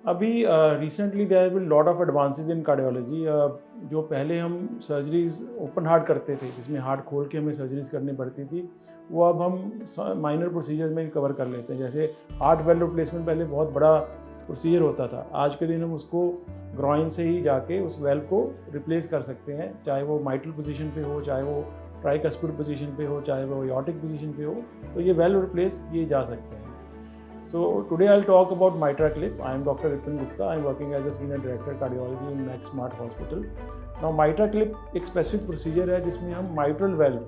अभी recently there have been lot of advances in cardiology. जो पहले हम सर्जरीज ओपन हार्ट करते थे, जिसमें हार्ट खोल के हमें सर्जरीज करनी पड़ती थी, वो अब हम माइनर प्रोसीजर में कवर कर लेते हैं। जैसे हार्ट वेल्व रिप्लेसमेंट पहले बहुत बड़ा प्रोसीजर होता था, आज के दिन हम उसको ग्रॉइन से ही जाके उस वेल्व को रिप्लेस कर सकते हैं, चाहे वो माइट्रल पोजीशन पे हो, चाहे वो ट्राइकस्पिड पोजीशन पे हो, चाहे वो एओर्टिक पोजीशन पे हो, तो ये वेल्व रिप्लेस किए जा सकते हैं। So today I'll talk about MitraClip. I am Dr. Ripin Gupta. I am working as a Senior Director Cardiology in Max Smart Hospital. Now MitraClip एक स्पेसिफिक प्रोसीजर है जिसमें हम माइट्रल वेल्व,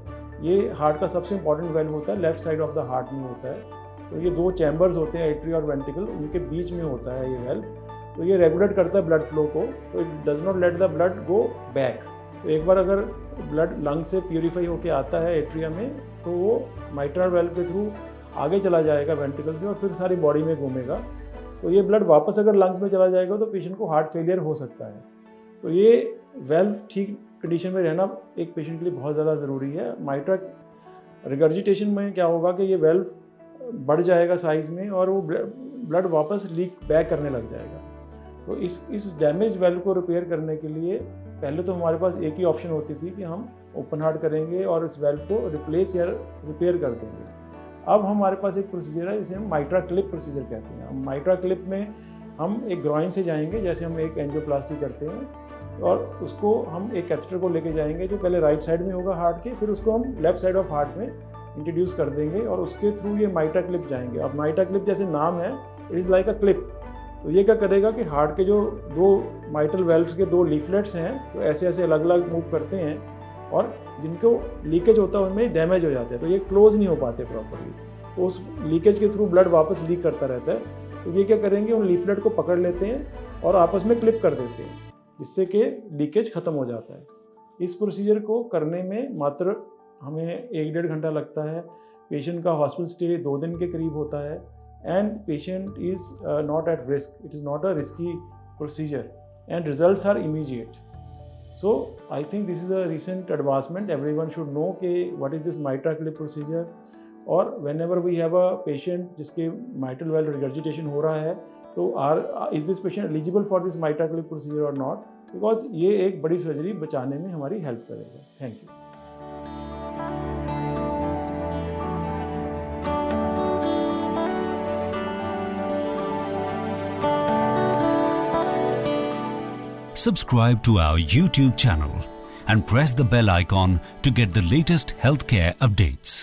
ये heart का सबसे इंपॉर्टेंट वेल्व होता है, left side of the heart में होता है। तो ये दो चैम्बर्स होते हैं, एट्री और वेंट्रिकल, उनके बीच में होता है ये वेल्व। तो ये रेगुलेट करता है ब्लड फ्लो को, तो it does not let the blood go back. तो एक बार अगर ब्लड लंग से प्योरीफाई होकर आता है एट्रिया में, तो वो माइट्रल वेल्व के थ्रू आगे चला जाएगा वेंट्रिकल से और फिर सारी बॉडी में घूमेगा। तो ये ब्लड वापस अगर लंग्स में चला जाएगा तो पेशेंट को हार्ट फेलियर हो सकता है। तो ये वेल्व ठीक कंडीशन में रहना एक पेशेंट के लिए बहुत ज़्यादा ज़रूरी है। माइट्रा रिगर्जिटेशन में क्या होगा कि ये वेल्व बढ़ जाएगा साइज़ में और वो ब्लड वापस लीक बैक करने लग जाएगा। तो इस डैमेज वेल्व को रिपेयर करने के लिए पहले तो हमारे पास एक ही ऑप्शन होती थी कि हम ओपन हार्ट करेंगे और इस वेल्व को रिप्लेस या रिपेयर कर देंगे। अब हमारे पास एक प्रोसीजर है जिसे हम MitraClip प्रोसीजर कहते हैं। MitraClip में हम एक ग्रॉइन से जाएंगे, जैसे हम एक एंजियोप्लास्टी करते हैं, और उसको हम एक कैथेटर को लेके जाएंगे जो पहले राइट साइड में होगा हार्ट के, फिर उसको हम लेफ्ट साइड ऑफ हार्ट में इंट्रोड्यूस कर देंगे और उसके थ्रू ये MitraClip जाएंगे। अब MitraClip जैसे नाम है, it is like a clip. तो ये क्या करेगा कि हार्ट के जो दो माइट्रल वेल्व्स के दो लीफलेट्स हैं, तो ऐसे ऐसे अलग अलग मूव करते हैं और जिनको लीकेज होता है उनमें डैमेज हो जाते हैं, तो ये क्लोज नहीं हो पाते प्रॉपर्ली। तो उस लीकेज के थ्रू ब्लड वापस लीक करता रहता है। तो ये क्या करेंगे, उन लीफलेट को पकड़ लेते हैं और आपस में क्लिप कर देते हैं, जिससे कि लीकेज ख़त्म हो जाता है। इस प्रोसीजर को करने में मात्र हमें 1-1.5 घंटा लगता है। पेशेंट का हॉस्पिटल स्टे 2 दिन के करीब होता है and patient is not at risk. It is not a risky procedure and results are immediate. So I think this is a recent advancement. Everyone should know what is this MitraClip procedure, और whenever we have a patient जिसके mitral valve regurgitation हो रहा है, तो is this patient eligible for this MitraClip procedure or not, because ये एक बड़ी surgery बचाने में हमारी हेल्प करेगा। Thank you. Subscribe to our YouTube channel and press the bell icon to get the latest healthcare updates.